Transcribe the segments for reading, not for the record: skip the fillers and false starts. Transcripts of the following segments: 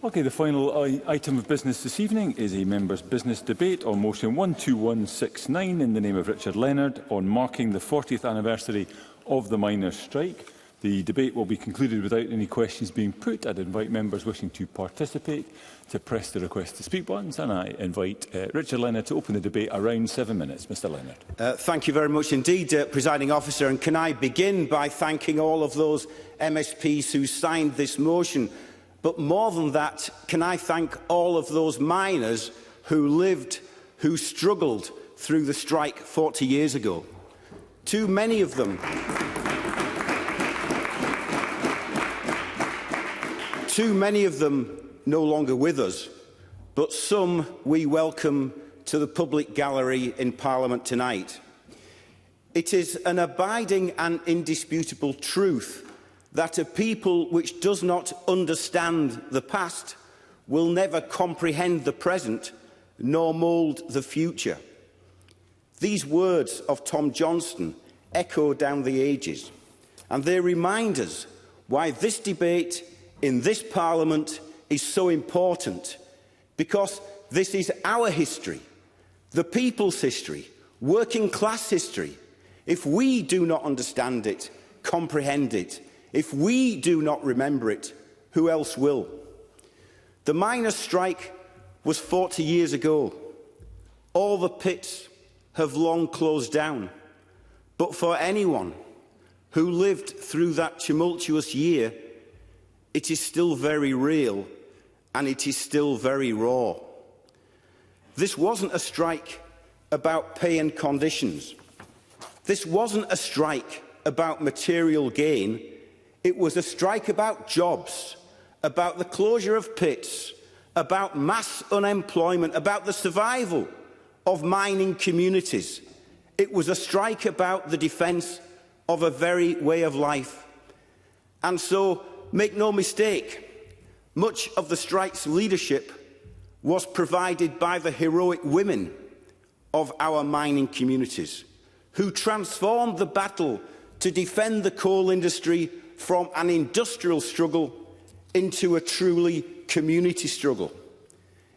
Okay, the final item of business this evening is a members' business debate on motion 12169 in the name of Richard Leonard on marking the 40th anniversary of the miners' strike. The debate will be concluded without any questions being put. I'd invite members wishing to participate to press the request to speak buttons, and I invite Richard Leonard to open the debate around 7 minutes. Mr Leonard. Thank you very much indeed, Presiding Officer. And can I begin by thanking all of those MSPs who signed this motion? But more than that, can I thank all of those miners who struggled through the strike 40 years ago. Too many of them no longer with us, but some we welcome to the public gallery in Parliament tonight. It is an abiding and indisputable truth that a people which does not understand the past will never comprehend the present nor mould the future. These words of Tom Johnston echo down the ages, and they remind us why this debate in this Parliament is so important, because this is our history, the people's history, working class history. If we do not understand it, comprehend it, if we do not remember it, who else will? The miners' strike was 40 years ago. All the pits have long closed down. But for anyone who lived through that tumultuous year, it is still very real and it is still very raw. This wasn't a strike about pay and conditions. This wasn't a strike about material gain. It was a strike about jobs, about the closure of pits, about mass unemployment, about the survival of mining communities. It was a strike about the defence of a very way of life. And so, make no mistake, much of the strike's leadership was provided by the heroic women of our mining communities, who transformed the battle to defend the coal industry from an industrial struggle into a truly community struggle.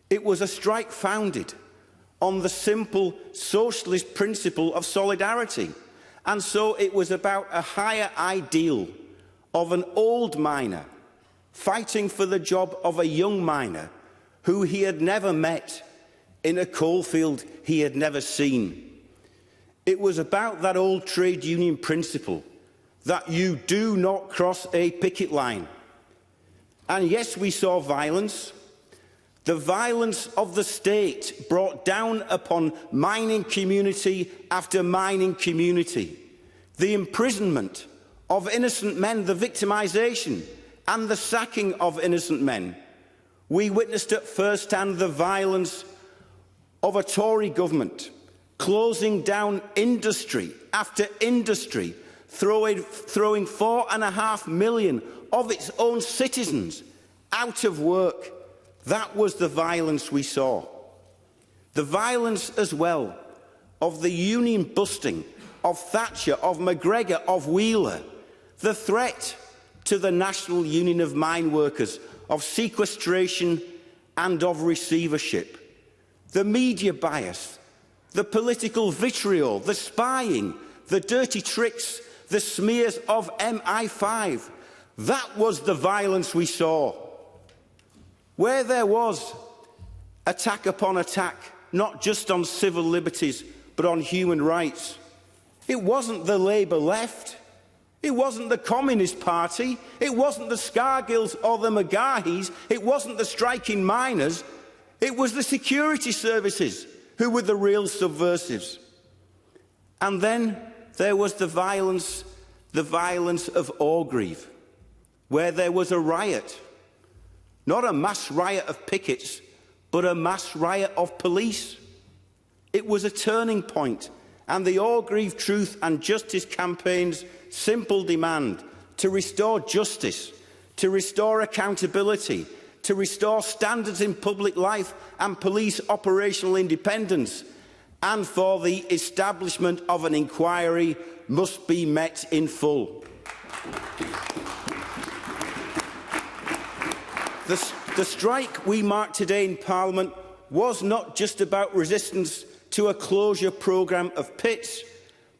It was a strike founded on the simple socialist principle of solidarity, and so it was about a higher ideal of an old miner fighting for the job of a young miner who he had never met in a coalfield he had never seen. It was about that old trade union principle that you do not cross a picket line. And yes, we saw violence. The violence of the state brought down upon mining community after mining community. The imprisonment of innocent men, the victimisation and the sacking of innocent men. We witnessed at first hand the violence of a Tory government closing down industry after industry, throwing 4.5 million of its own citizens out of work. That was the violence we saw. The violence as well of the union busting of Thatcher, of McGregor, of Wheeler. The threat to the National Union of Mine Workers of sequestration and of receivership. The media bias, the political vitriol, the spying, the dirty tricks, the smears of MI5. That was the violence we saw. Where there was attack upon attack, not just on civil liberties, but on human rights, it wasn't the Labour left. It wasn't the Communist Party. It wasn't the Scargills or the Magahis. It wasn't the striking miners. It was the security services who were the real subversives. And then there was the violence of Orgreave, where there was a riot. Not a mass riot of pickets, but a mass riot of police. It was a turning point, and the Orgreave Truth and Justice campaign's simple demand to restore justice, to restore accountability, to restore standards in public life and police operational independence, and for the establishment of an inquiry must be met in full. The strike we marked today in Parliament was not just about resistance to a closure programme of pits,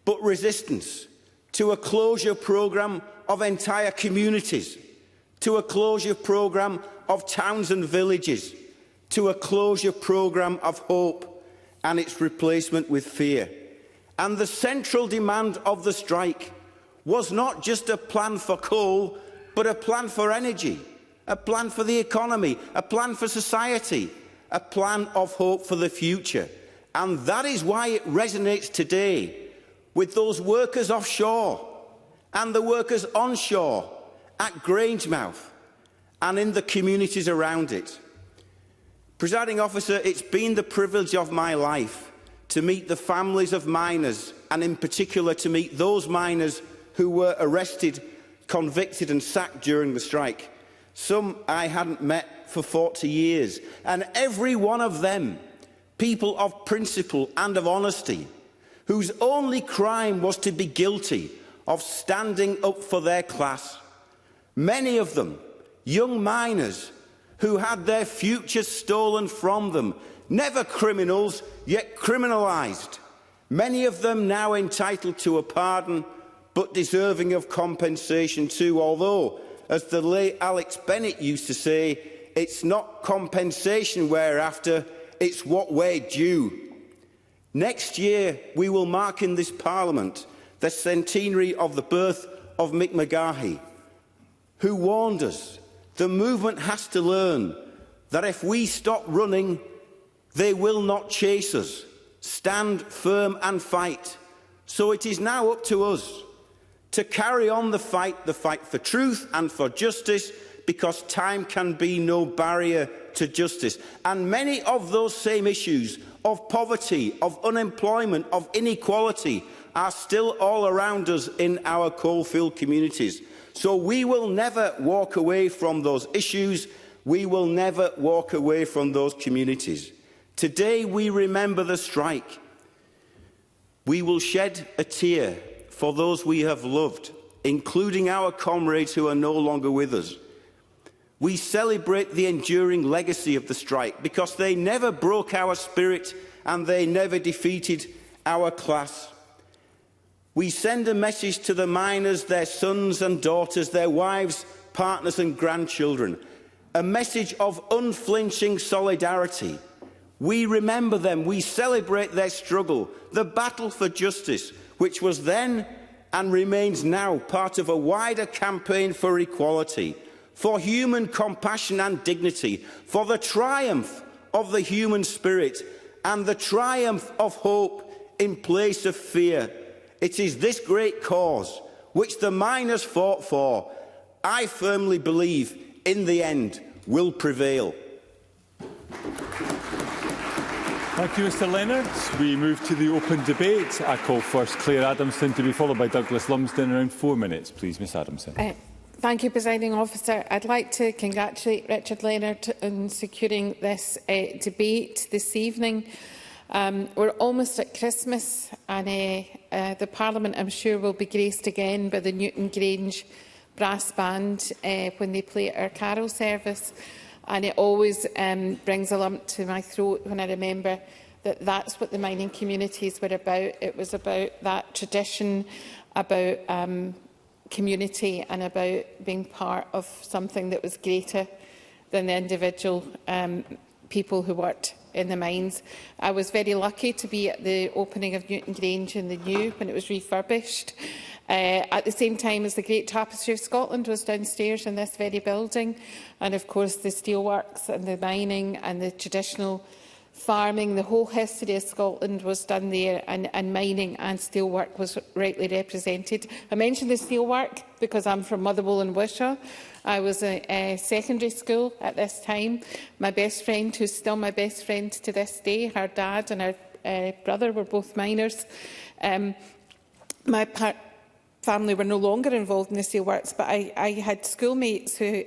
but resistance to a closure programme of entire communities, to a closure programme of towns and villages, to a closure programme of hope and its replacement with fear. And the central demand of the strike was not just a plan for coal, but a plan for energy, a plan for the economy, a plan for society, a plan of hope for the future. And that is why it resonates today with those workers offshore and the workers onshore at Grangemouth and in the communities around it. Presiding Officer, it's been the privilege of my life to meet the families of miners, and in particular to meet those miners who were arrested, convicted and sacked during the strike. Some I hadn't met for 40 years, and every one of them, people of principle and of honesty, whose only crime was to be guilty of standing up for their class. Many of them, young miners who had their future stolen from them, never criminals, yet criminalised. Many of them now entitled to a pardon, but deserving of compensation too, although, as the late Alex Bennett used to say, it's not compensation we're after, it's what we're due. Next year, we will mark in this Parliament the centenary of the birth of Mick Magahi, who warned us the movement has to learn that if we stop running, they will not chase us. Stand firm and fight. So it is now up to us to carry on the fight for truth and for justice, because time can be no barrier to justice. And many of those same issues of poverty, of unemployment, of inequality are still all around us in our coalfield communities. So we will never walk away from those issues. We will never walk away from those communities. Today we remember the strike. We will shed a tear for those we have loved, including our comrades who are no longer with us. We celebrate the enduring legacy of the strike because they never broke our spirit and they never defeated our class. We send a message to the miners, their sons and daughters, their wives, partners and grandchildren, a message of unflinching solidarity. We remember them, we celebrate their struggle, the battle for justice, which was then and remains now part of a wider campaign for equality, for human compassion and dignity, for the triumph of the human spirit and the triumph of hope in place of fear. It is this great cause which the miners fought for, I firmly believe, in the end, will prevail. Thank you, Mr Leonard. We move to the open debate. I call first Claire Adamson to be followed by Douglas Lumsden. Around 4 minutes, please, Ms Adamson. Thank you, Presiding Officer. I'd like to congratulate Richard Leonard on securing this debate this evening. We're almost at Christmas and the Parliament, I'm sure, will be graced again by the Newton Grange Brass Band when they play at our carol service. And it always brings a lump to my throat when I remember that that's what the mining communities were about. It was about that tradition, about community and about being part of something that was greater than the individual people who worked in the mines. I was very lucky to be at the opening of Newton Grange in the new when it was refurbished. At the same time as the Great Tapestry of Scotland was downstairs in this very building, and of course the steelworks and the mining and the traditional farming, the whole history of Scotland was done there, and mining and steelwork was rightly represented. I mentioned the steelwork because I'm from Motherwell and Wishaw. I was at secondary school at this time. My best friend, who's still my best friend to this day, her dad and her brother were both miners. My family were no longer involved in the steelworks, but I had schoolmates who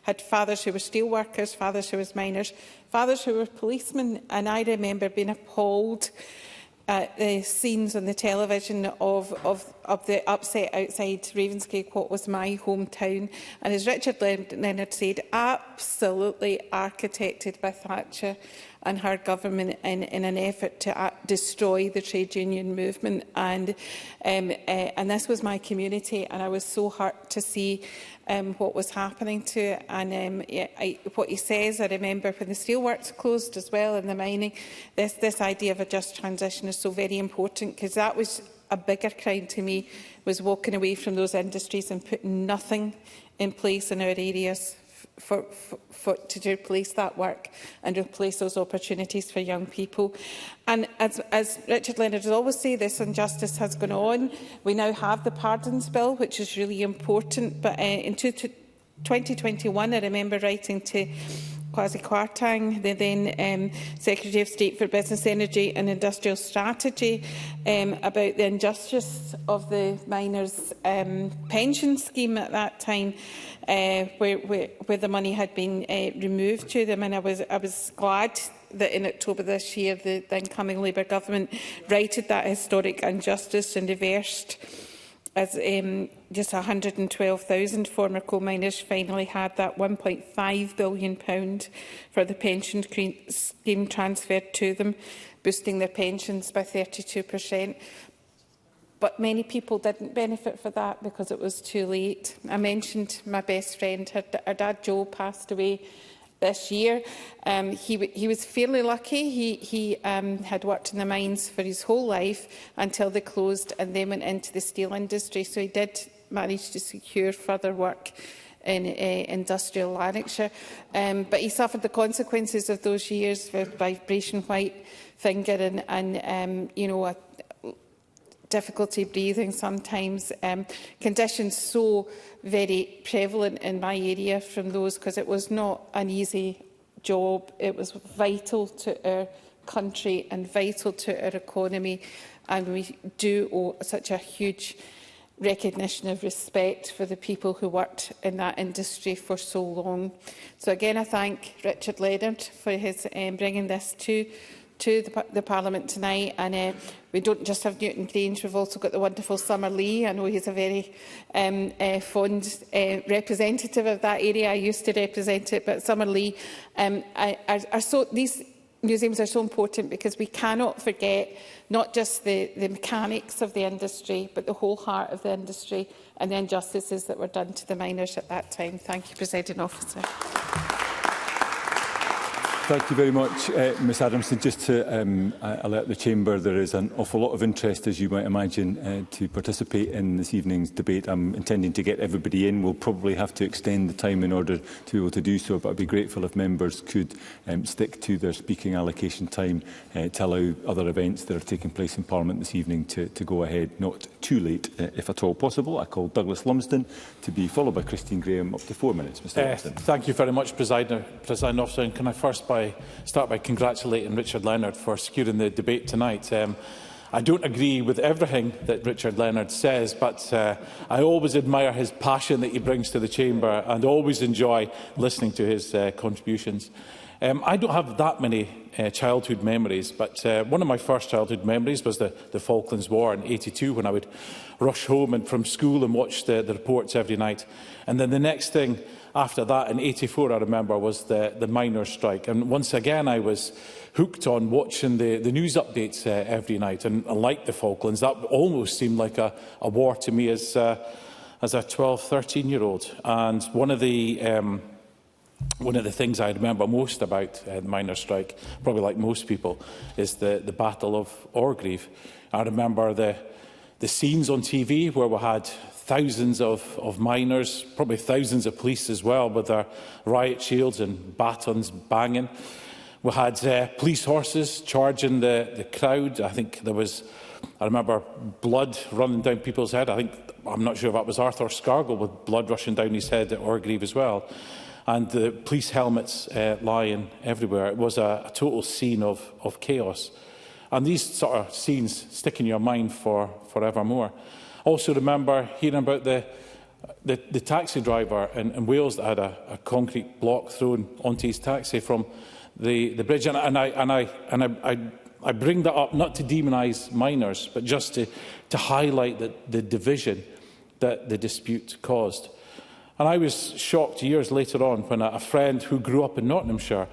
had fathers who were steelworkers, fathers who were miners, fathers who were policemen, and I remember being appalled at the scenes on the television of the upset outside Ravenscraig, what was my hometown. And as Richard Leonard said, absolutely architected by Thatcher and her government in an effort to destroy the trade union movement. And this was my community, and I was so hurt to see what was happening to it. And what he says, I remember when the steelworks closed as well, and the mining, this idea of a just transition is so very important, because that was a bigger crime to me, was walking away from those industries and putting nothing in place in our areas to replace that work and replace those opportunities for young people. And as Richard Leonard has always said, this injustice has gone on. We now have the Pardons Bill, which is really important. But in 2021, I remember writing to Kwasi Kwarteng, the then Secretary of State for Business, Energy and Industrial Strategy, about the injustice of the miners' pension scheme at that time, where the money had been removed to them. And I was glad that in October this year, the incoming Labour government righted that historic injustice and reversed, as just 112,000 former coal miners finally had that £1.5 billion for the pension scheme transferred to them, boosting their pensions by 32%. But many people didn't benefit from that because it was too late. I mentioned my best friend, her dad Joe passed away this year. He was fairly lucky. He had worked in the mines for his whole life until they closed, and then went into the steel industry. So he did manage to secure further work in industrial Lanarkshire. But he suffered the consequences of those years with vibration white finger and you know, difficulty breathing sometimes, conditions so very prevalent in my area from those, because it was not an easy job. It was vital to our country and vital to our economy, and we do owe such a huge recognition of respect for the people who worked in that industry for so long. So again, I thank Richard Leonard for his bringing this to the Parliament tonight. And we don't just have Newton Grange, we've also got the wonderful Summer Lee. I know he's a very fond representative of that area. I used to represent it, but Summer Lee these museums are so important because we cannot forget not just the mechanics of the industry, but the whole heart of the industry and the injustices that were done to the miners at that time. Thank you, Presiding Officer. Thank you very much, Ms Adamson. Just to alert the Chamber, there is an awful lot of interest, as you might imagine, to participate in this evening's debate. I'm intending to get everybody in. We'll probably have to extend the time in order to be able to do so, but I'd be grateful if members could stick to their speaking allocation time to allow other events that are taking place in Parliament this evening to go ahead, not too late, if at all possible. I call Douglas Lumsden to be followed by Christine Graham, up to 4 minutes. Mr Lumsden. Thank you very much, Presiding Officer. And can I first start by congratulating Richard Leonard for securing the debate tonight. I don't agree with everything that Richard Leonard says, but I always admire his passion that he brings to the Chamber and always enjoy listening to his contributions. I don't have that many childhood memories, but one of my first childhood memories was the Falklands War in '82, when I would rush home from school and watch the reports every night. And then the next thing after that, in '84, I remember, was the miners' strike. And once again, I was hooked on watching the news updates every night. And like the Falklands, that almost seemed like a war to me as a 12, 13-year-old. And one of the things I remember most about the miners' strike, probably like most people, is the Battle of Orgreave. I remember the scenes on TV where we had thousands of miners, probably thousands of police as well, with their riot shields and batons banging. We had police horses charging the crowd. I remember blood running down people's head. I'm not sure if that was Arthur Scargill, with blood rushing down his head at Orgreave as well. And the police helmets lying everywhere. It was a total scene of chaos. And these sort of scenes stick in your mind forevermore. Also remember hearing about the taxi driver in Wales that had a concrete block thrown onto his taxi from the bridge. And I I bring that up not to demonise miners, but just to highlight the division that the dispute caused. And I was shocked years later on when a friend who grew up in Nottinghamshire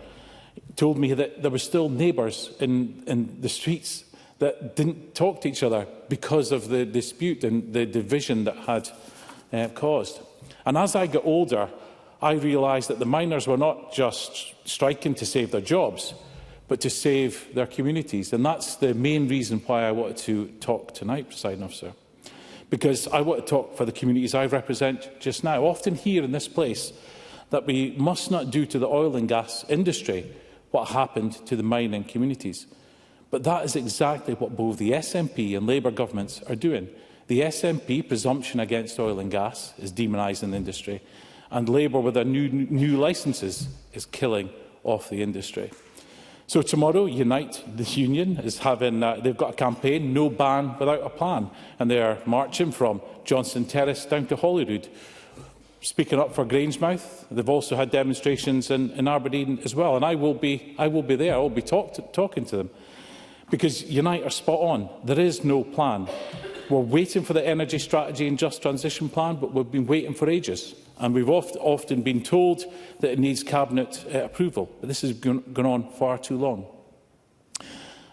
told me that there were still neighbours in the streets that didn't talk to each other because of the dispute and the division that had caused. And as I got older, I realised that the miners were not just striking to save their jobs, but to save their communities. And that's the main reason why I wanted to talk tonight, Presiding Officer. Because I want to talk for the communities I represent just now. Often hear in this place that we must not do to the oil and gas industry what happened to the mining communities. But that is exactly what both the SNP and Labour governments are doing. The SNP presumption against oil and gas is demonising the industry, and Labour with their new licences is killing off the industry. So tomorrow, Unite, the union, is having, they've got a campaign, No Ban Without a Plan, and they are marching from Johnston Terrace down to Holyrood, speaking up for Grangemouth. They've also had demonstrations in Aberdeen as well, and I will be there. I will be talking to them, because Unite are spot on. There is no plan. We're waiting for the Energy Strategy and Just Transition Plan, but we've been waiting for ages. And we've often been told that it needs Cabinet approval. But this has gone on far too long.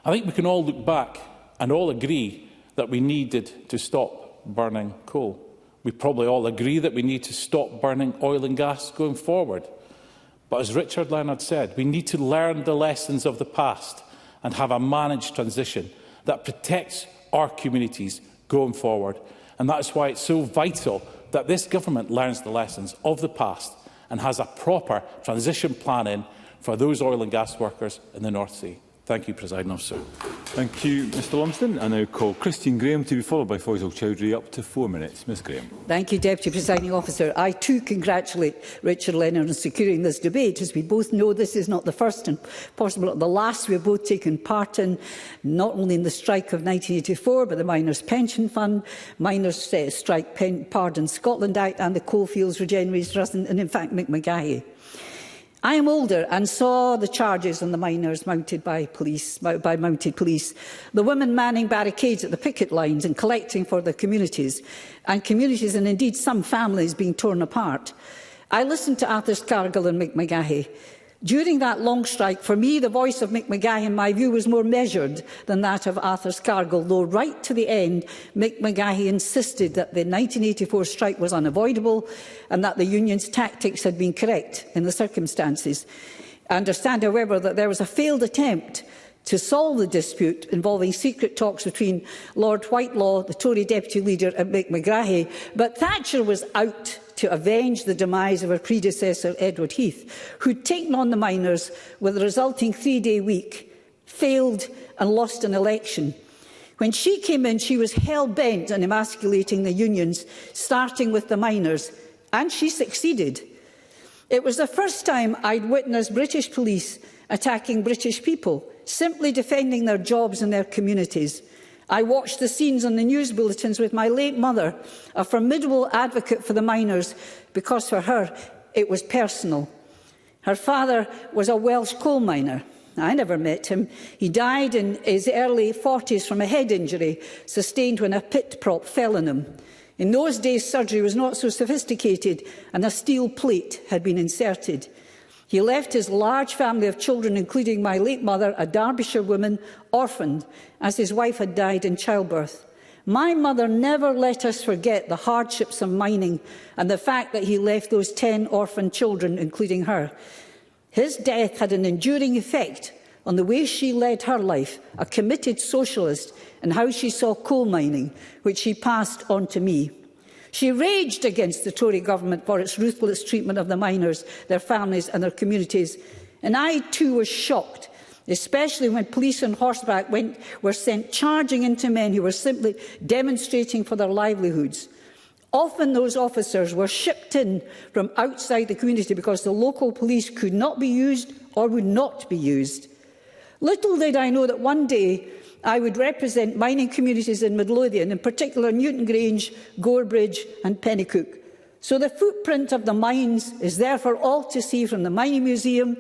I think we can all look back and all agree that we needed to stop burning coal. We probably all agree that we need to stop burning oil and gas going forward. But as Richard Leonard said, we need to learn the lessons of the past and have a managed transition that protects our communities going forward. And that is why it's so vital that this government learns the lessons of the past and has a proper transition plan in for those oil and gas workers in the North Sea. Thank you, Presiding Officer. Thank you, Mr Lumsden. I now call Christine Graham to be followed by Faisal Chowdhury. Up to 4 minutes. Ms Graham. Thank you, Deputy Presiding Officer. I too congratulate Richard Leonard on securing this debate. As we both know, this is not the first and possibly not the last we have both taken part in, not only in the strike of 1984, but the Miners' Pension Fund, Miners' Strike Pardon Scotland Act and the Coalfields Regeneration Trust, and in fact Mick Magahy. I am older and saw the charges on the miners mounted by mounted police, the women manning barricades at the picket lines and collecting for their communities, and indeed some families being torn apart. I listened to Arthur Scargill and Mick Magahy. During that long strike, for me, the voice of Mick Magahy, in my view, was more measured than that of Arthur Scargill, though right to the end, Mick Magahy insisted that the 1984 strike was unavoidable and that the union's tactics had been correct in the circumstances. I understand, however, that there was a failed attempt to solve the dispute involving secret talks between Lord Whitelaw, the Tory deputy leader, and Mick Magahy, but Thatcher was out to avenge the demise of her predecessor, Edward Heath, who had taken on the miners with a resulting 3-day week, failed and lost an election. When she came in, she was hell-bent on emasculating the unions, starting with the miners, and she succeeded. It was the first time I'd witnessed British police attacking British people, simply defending their jobs and their communities. I watched the scenes on the news bulletins with my late mother, a formidable advocate for the miners, because for her it was personal. Her father was a Welsh coal miner. I never met him. He died in his early 40s from a head injury sustained when a pit prop fell on him. In those days, surgery was not so sophisticated, and a steel plate had been inserted. He left his large family of children, including my late mother, a Derbyshire woman, orphaned, as his wife had died in childbirth. My mother never let us forget the hardships of mining and the fact that he left those 10 orphaned children, including her. His death had an enduring effect on the way she led her life, a committed socialist, and how she saw coal mining, which she passed on to me. She raged against the Tory government for its ruthless treatment of the miners, their families and their communities. And I too was shocked, especially when police on horseback were sent charging into men who were simply demonstrating for their livelihoods. Often those officers were shipped in from outside the community because the local police could not be used or would not be used. Little did I know that one day I would represent mining communities in Midlothian, in particular Newton Grange, Gorebridge and Pennycook. So the footprint of the mines is there for all to see, from the Mining Museum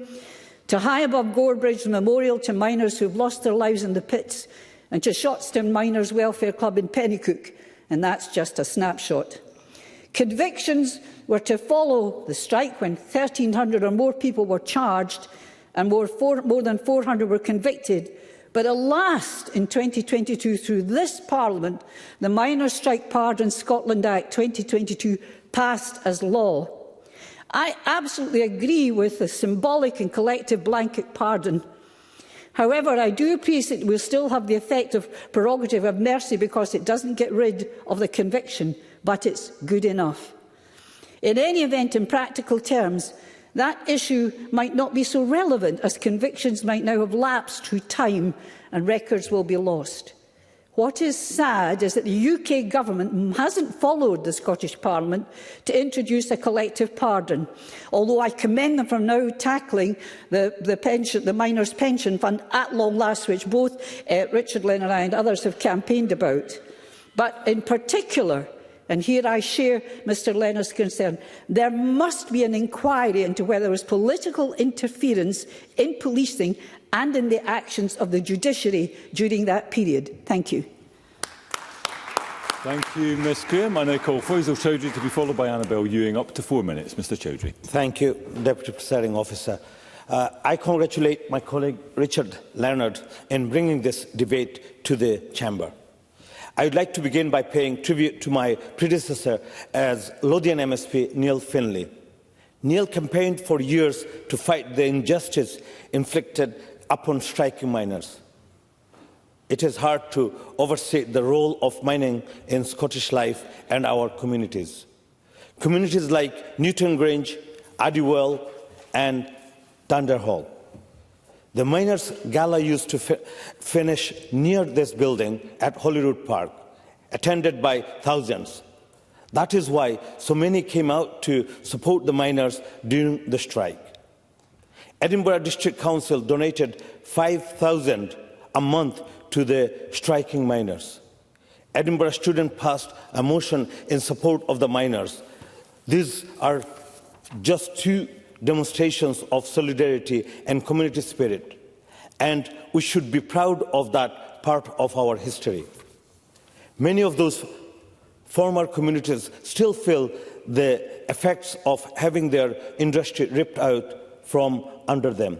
to High Above Gorebridge Memorial to miners who have lost their lives in the pits, and to Shotstown Miners Welfare Club in Pennycook, and that's just a snapshot. Convictions were to follow the strike when 1,300 or more people were charged and more than 400 were convicted. But alas, in 2022, through this Parliament, the Miners' Strike Pardon Scotland Act 2022 passed as law. I absolutely agree with the symbolic and collective blanket pardon. However, I do appreciate it will still have the effect of prerogative of mercy because it doesn't get rid of the conviction, but it's good enough. In any event, in practical terms, that issue might not be so relevant as convictions might now have lapsed through time and records will be lost. What is sad is that the UK Government hasn't followed the Scottish Parliament to introduce a collective pardon, although I commend them for now tackling the Miners' Pension Fund at long last, which both Richard Leonard and others have campaigned about. But in particular, and here I share Mr Leonard's concern, there must be an inquiry into whether there was political interference in policing and in the actions of the judiciary during that period. Thank you. Thank you, Ms Graham. I now call Faisal Chowdhury to be followed by Annabel Ewing. Up to 4 minutes. Mr Chowdhury. Thank you, Deputy Presiding Officer. I congratulate my colleague Richard Leonard in bringing this debate to the Chamber. I would like to begin by paying tribute to my predecessor as Lothian MSP, Neil Finlay. Neil campaigned for years to fight the injustice inflicted upon striking miners. It is hard to overstate the role of mining in Scottish life and our communities. Communities like Newton Grange, Addiewell and Thunderhall. The Miners' Gala used to finish near this building at Holyrood Park, attended by thousands. That is why so many came out to support the miners during the strike. Edinburgh District Council donated $5,000 a month to the striking miners. Edinburgh students passed a motion in support of the miners. These are just two demonstrations of solidarity and community spirit, and we should be proud of that part of our history. Many of those former communities still feel the effects of having their industry ripped out from under them,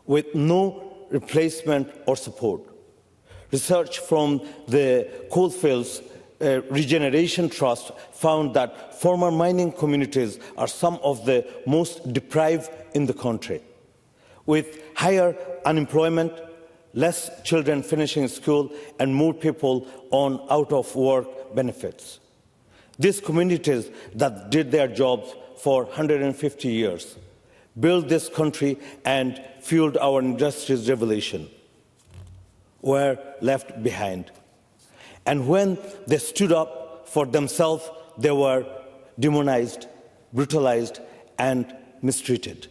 with no replacement or support. Research from the Coalfields Regeneration Trust found that former mining communities are some of the most deprived in the country, with higher unemployment, less children finishing school and more people on out-of-work benefits. These communities that did their jobs for 150 years, built this country and fueled our industry's revolution, were left behind. And when they stood up for themselves, they were demonized, brutalized and mistreated,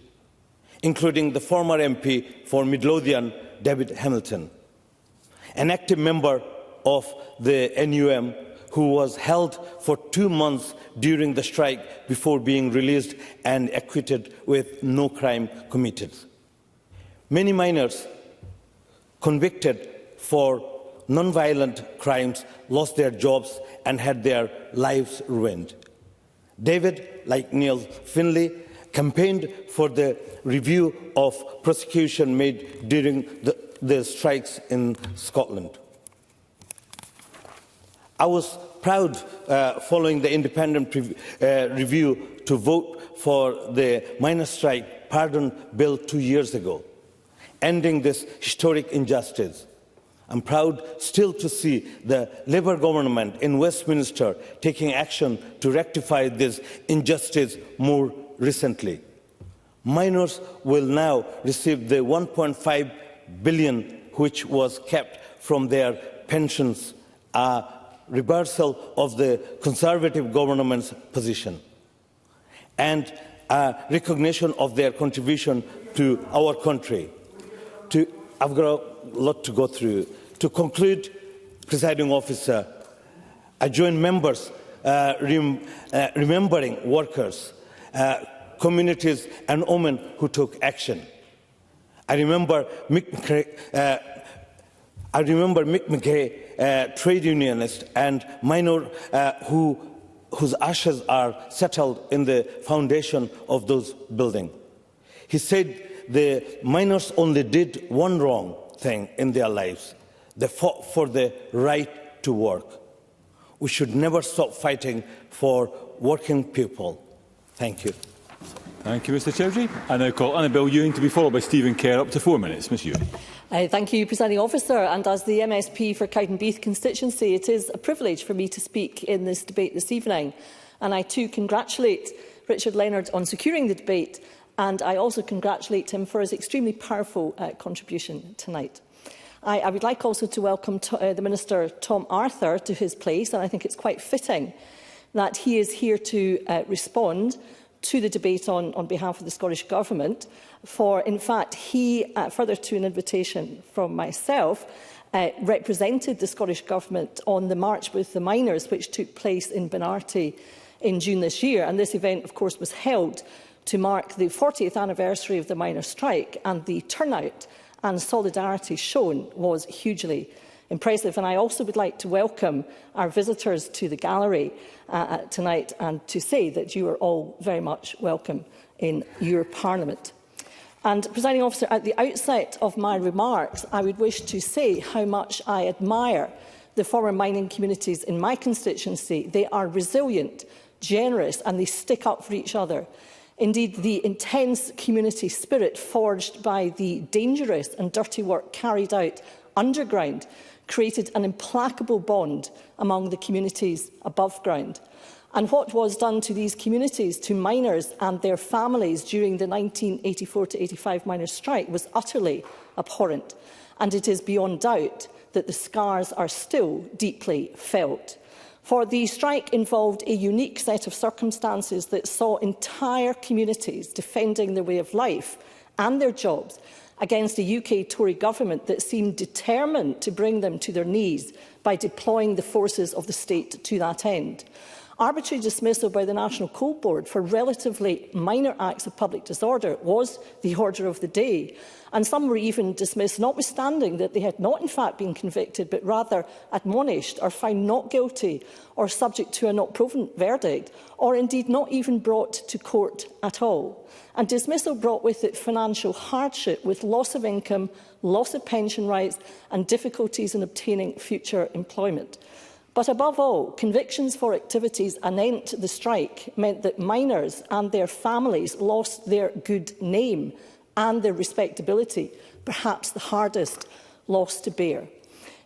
including the former MP for Midlothian, David Hamilton, an active member of the NUM who was held for 2 months during the strike before being released and acquitted with no crime committed. Many miners convicted for non-violent crimes lost their jobs and had their lives ruined. David, like Neil Finlay, campaigned for the review of prosecution made during the strikes in Scotland. I was proud, following the independent review, to vote for the miners' strike pardon bill 2 years ago, ending this historic injustice. I'm proud still to see the Labour government in Westminster taking action to rectify this injustice more recently. Miners will now receive the $1.5 billion which was kept from their pensions, a reversal of the Conservative government's position, and a recognition of their contribution to our country. I've got a lot to go through. To conclude, Presiding Officer, I join members remembering workers, communities and women who took action. I remember Mick McGray, trade unionist and miner whose ashes are settled in the foundation of those buildings. He said the miners only did one wrong thing in their lives. They fought for the right to work. We should never stop fighting for working people. Thank you. Thank you, Mr Chowdhury. I now call Annabel Ewing to be followed by Stephen Kerr. Up to 4 minutes. Ms Ewing. Thank you, Presiding Officer. And as the MSP for Cowdenbeath constituency, it is a privilege for me to speak in this debate this evening. And I too congratulate Richard Leonard on securing the debate, and I also congratulate him for his extremely powerful contribution tonight. I would like also to welcome the Minister Tom Arthur to his place, and I think it's quite fitting that he is here to respond to the debate on behalf of the Scottish Government, for in fact he, further to an invitation from myself, represented the Scottish Government on the March with the Miners, which took place in Benarty in June this year. And this event, of course, was held to mark the 40th anniversary of the miners' strike, and the turnout and solidarity shown was hugely impressive. And I also would like to welcome our visitors to the gallery tonight, and to say that you are all very much welcome in your Parliament. And, Presiding Officer, at the outset of my remarks, I would wish to say how much I admire the former mining communities in my constituency. They are resilient, generous, and they stick up for each other. Indeed, the intense community spirit forged by the dangerous and dirty work carried out underground created an implacable bond among the communities above ground. And what was done to these communities, to miners and their families during the 1984-85 miners' strike was utterly abhorrent. And it is beyond doubt that the scars are still deeply felt. For the strike involved a unique set of circumstances that saw entire communities defending their way of life and their jobs against a UK Tory government that seemed determined to bring them to their knees by deploying the forces of the state to that end. Arbitrary dismissal by the National Coal Board for relatively minor acts of public disorder was the order of the day, and some were even dismissed, notwithstanding that they had not in fact been convicted, but rather admonished or found not guilty or subject to a not proven verdict, or indeed not even brought to court at all. And dismissal brought with it financial hardship, with loss of income, loss of pension rights and difficulties in obtaining future employment. But above all, convictions for activities anent the strike meant that miners and their families lost their good name and their respectability, perhaps the hardest loss to bear.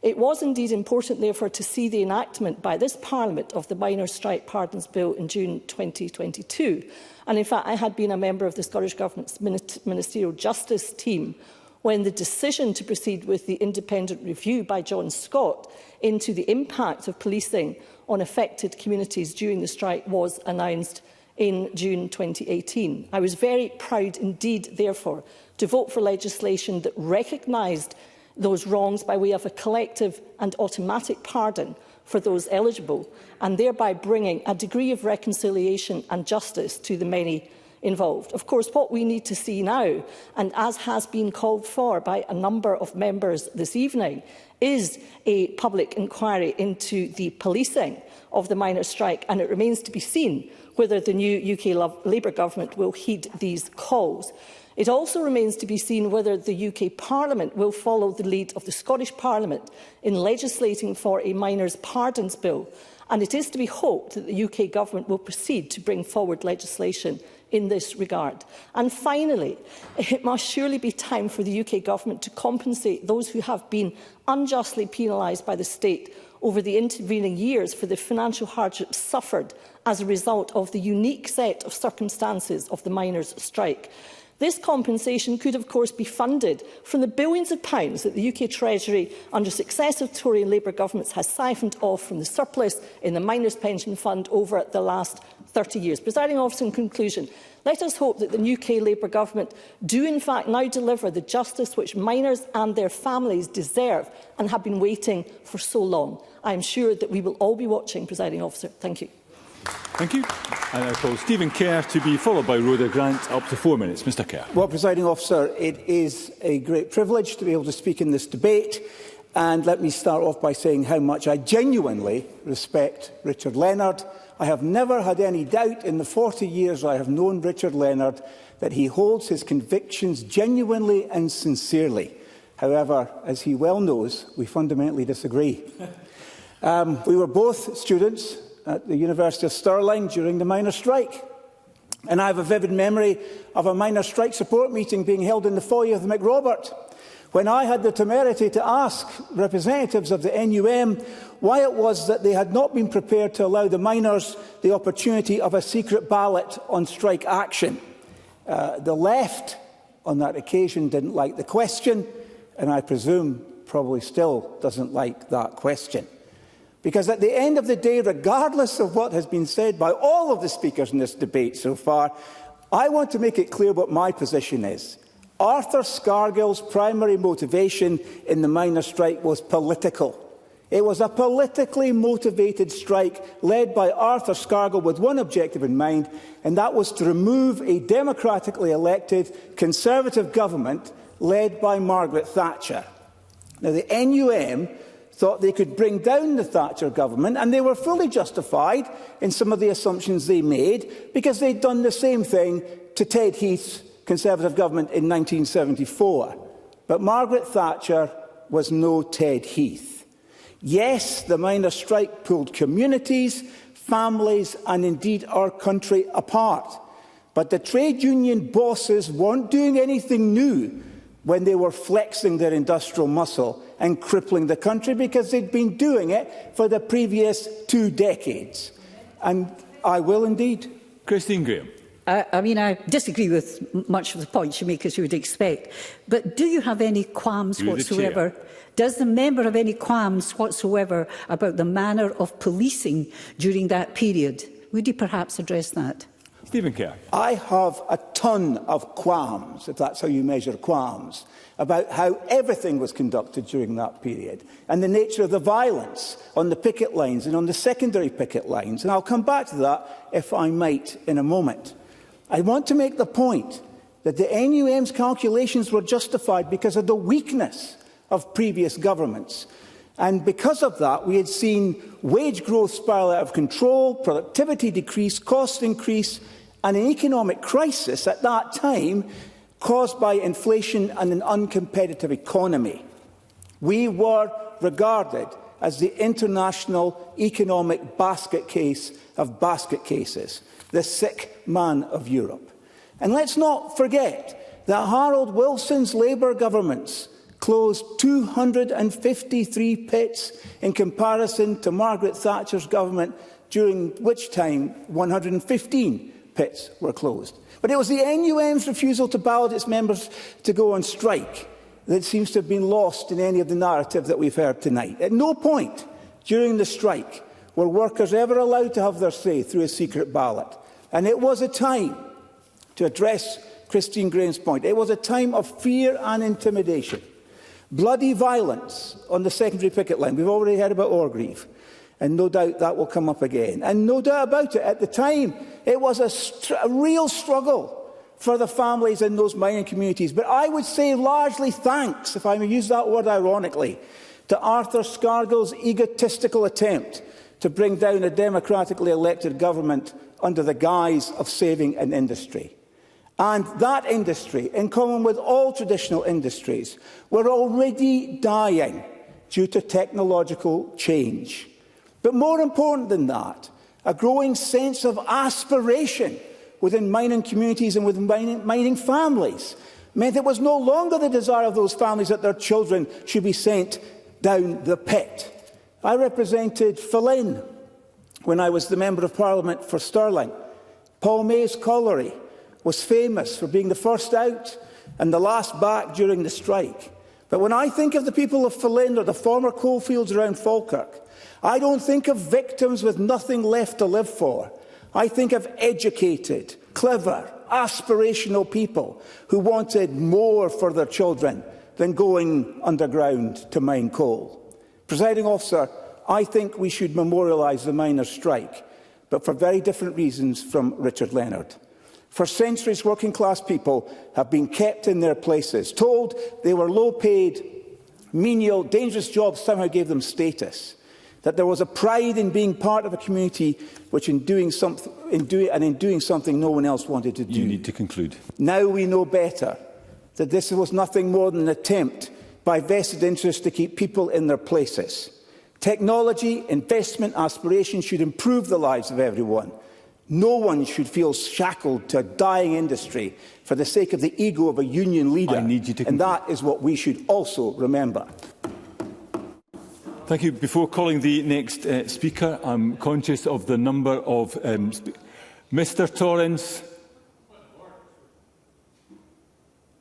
It was indeed important, therefore, to see the enactment by this Parliament of the Miners' Strike Pardons Bill in June 2022. And in fact, I had been a member of the Scottish Government's Ministerial Justice team when the decision to proceed with the independent review by John Scott into the impact of policing on affected communities during the strike was announced in June 2018. I was very proud indeed, therefore, to vote for legislation that recognised those wrongs by way of a collective and automatic pardon for those eligible, and thereby bringing a degree of reconciliation and justice to the many involved. Of course, what we need to see now, and as has been called for by a number of members this evening, is a public inquiry into the policing of the miners' strike, and it remains to be seen whether the new UK Labour government will heed these calls. It also remains to be seen whether the UK Parliament will follow the lead of the Scottish Parliament in legislating for a miners' pardons bill, and it is to be hoped that the UK Government will proceed to bring forward legislation in this regard. And finally, it must surely be time for the UK Government to compensate those who have been unjustly penalised by the state over the intervening years for the financial hardship suffered as a result of the unique set of circumstances of the miners' strike. This compensation could, of course, be funded from the billions of pounds that the UK Treasury, under successive Tory and Labour governments, has siphoned off from the surplus in the Miners' Pension Fund over the last 30 years. Presiding Officer, in conclusion, let us hope that the new UK Labour government do in fact now deliver the justice which miners and their families deserve and have been waiting for so long. I am sure that we will all be watching, Presiding Officer. Thank you. Thank you. And I call Stephen Kerr to be followed by Rhoda Grant. Up to 4 minutes. Mr Kerr. Well, Presiding Officer, it is a great privilege to be able to speak in this debate. And let me start off by saying how much I genuinely respect Richard Leonard. I have never had any doubt in the 40 years I have known Richard Leonard that he holds his convictions genuinely and sincerely. However, as he well knows, we fundamentally disagree. We were both students at the University of Stirling during the miners' strike. And I have a vivid memory of a miners' strike support meeting being held in the foyer of the McRobert, when I had the temerity to ask representatives of the NUM why it was that they had not been prepared to allow the miners the opportunity of a secret ballot on strike action. The left, on that occasion, didn't like the question, and I presume probably still doesn't like that question. Because at the end of the day, regardless of what has been said by all of the speakers in this debate so far, I want to make it clear what my position is. Arthur Scargill's primary motivation in the miners' strike was political. It was a politically motivated strike led by Arthur Scargill with one objective in mind, and that was to remove a democratically elected Conservative government led by Margaret Thatcher. Now, the NUM thought they could bring down the Thatcher government, and they were fully justified in some of the assumptions they made, because they'd done the same thing to Ted Heath's Conservative government in 1974. But Margaret Thatcher was no Ted Heath. Yes, the miners' strike pulled communities, families and indeed our country apart. But the trade union bosses weren't doing anything new when they were flexing their industrial muscle and crippling the country, because they'd been doing it for the previous 2 decades. And I will indeed. Christine Graham. I disagree with much of the points you make, as you would expect. But do you have any qualms whatsoever? Does the member have any qualms whatsoever about the manner of policing during that period? Would you perhaps address that? Stephen Kerr. I have a ton of qualms, if that's how you measure qualms, about how everything was conducted during that period and the nature of the violence on the picket lines and on the secondary picket lines. And I'll come back to that, if I might, in a moment. I want to make the point that the NUM's calculations were justified because of the weakness of previous governments. And because of that, we had seen wage growth spiral out of control, productivity decrease, costs increase, and an economic crisis at that time caused by inflation and an uncompetitive economy. We were regarded as the international economic basket case of basket cases, the sick man of Europe. And let's not forget that Harold Wilson's Labour governments closed 253 pits in comparison to Margaret Thatcher's government, during which time 115 pits were closed. But it was the NUM's refusal to ballot its members to go on strike that seems to have been lost in any of the narrative that we've heard tonight. At no point during the strike were workers ever allowed to have their say through a secret ballot. And it was a time, to address Christine Graham's point, it was a time of fear and intimidation. Bloody violence on the secondary picket line. We've already heard about Orgreave, and no doubt that will come up again. And no doubt about it, at the time, it was a real struggle for the families in those mining communities. But I would say largely thanks, if I may use that word ironically, to Arthur Scargill's egotistical attempt to bring down a democratically elected government under the guise of saving an industry. And that industry, in common with all traditional industries, were already dying due to technological change. But more important than that, a growing sense of aspiration within mining communities and within mining families meant it was no longer the desire of those families that their children should be sent down the pit. I represented Fallen when I was the Member of Parliament for Stirling. Paul May's colliery was famous for being the first out and the last back during the strike. But when I think of the people of Fallen or the former coalfields around Falkirk, I don't think of victims with nothing left to live for. I think of educated, clever, aspirational people who wanted more for their children than going underground to mine coal. Presiding Officer, I think we should memorialise the miners' strike, but for very different reasons from Richard Leonard. For centuries, working-class people have been kept in their places, told they were low-paid, menial, dangerous jobs somehow gave them status, that there was a pride in being part of a community which in doing something no one else wanted to do. You need to conclude. Now we know better that this was nothing more than an attempt by vested interests to keep people in their places. Technology, investment, aspiration should improve the lives of everyone. No one should feel shackled to a dying industry for the sake of the ego of a union leader. I need you to conclude. And that is what we should also remember. Thank you. Before calling the next speaker, I'm conscious of the number of... Mr Torrens,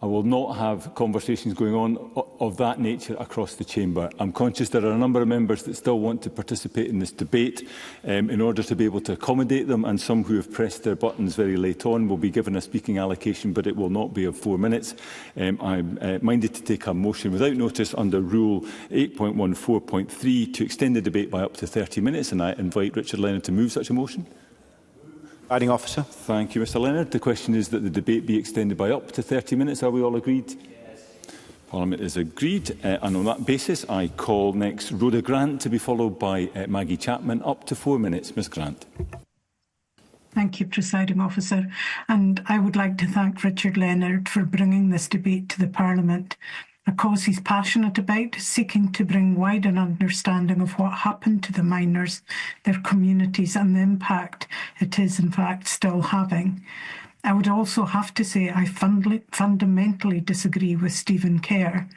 I will not have conversations going on of that nature across the chamber. I'm conscious there are a number of members that still want to participate in this debate in order to be able to accommodate them, and some who have pressed their buttons very late on will be given a speaking allocation, but it will not be of 4 minutes. I'm minded to take a motion without notice under Rule 8.14.3 to extend the debate by up to 30 minutes, and I invite Richard Leonard to move such a motion. Presiding Officer. Thank you, Mr Leonard. The question is that the debate be extended by up to 30 minutes. Are we all agreed? Yes. Parliament is agreed. And on that basis, I call next Rhoda Grant to be followed by Maggie Chapman. Up to 4 minutes. Ms Grant. Thank you, Presiding Officer. And I would like to thank Richard Leonard for bringing this debate to the Parliament, a cause he's passionate about, seeking to bring wider understanding of what happened to the miners, their communities and the impact it is in fact still having. I would also have to say I fundamentally disagree with Stephen Kerr.